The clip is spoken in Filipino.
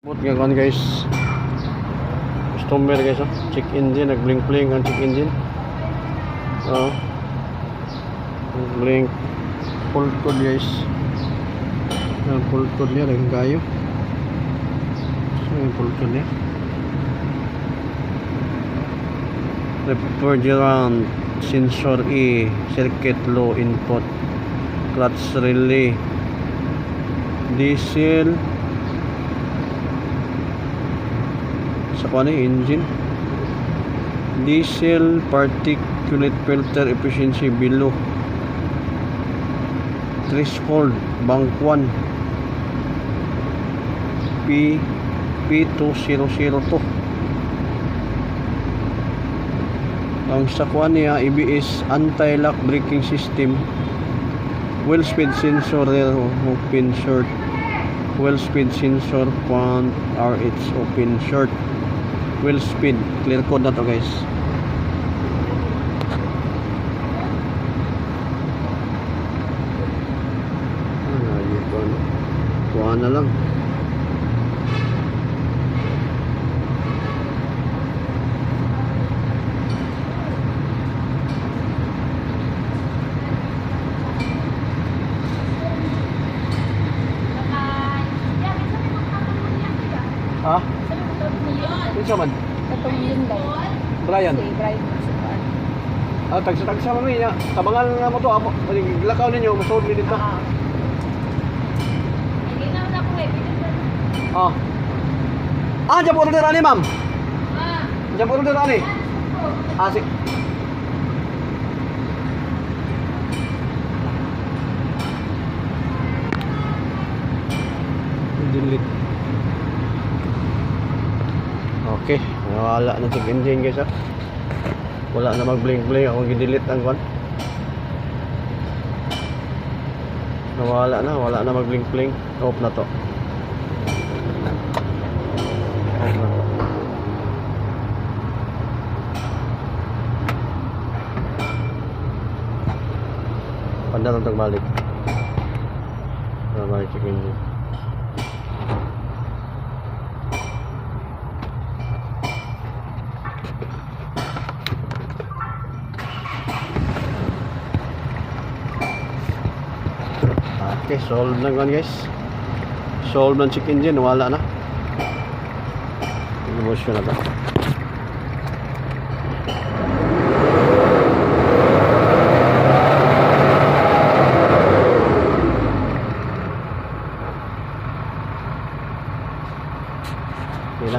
But ngayon guys, customer guys, check engine, nag-blink-blink ang check engine. Blink, full code guys. Full code niya, laging kayo. So yung full code niya. Refrigerant, sensor E, circuit low input, clutch relay, diesel. Sa kanya engine, diesel particulate filter efficiency below threshold, bank 1 P2002. Ang sa kanya ABS anti-lock braking system, wheel speed sensor rear open short, wheel speed sensor front RH open short, wheel speed, clear code na to guys. Kuha na lang. Ha? Isa man? Katong yun daw. Brian? Si Brian. Tagsa-tagsa man niya. Tabangan nga mo to. Lakaw ninyo. Masuod din dito. Hindi na ako eh. Diyan po order ani ma'am. Diyan po order ani. Sige. Delete. Okay, wala na check engine guys. Wala na mag-blink-blink. Ako i-delete ang kon. Wala na mag-blink-blink. Off na to. Off na to. Panda lang tagbalik. Balik check engine. Okay, solve na gan guys. Solve ng check engine, wala na. Emotion na to. Okay na.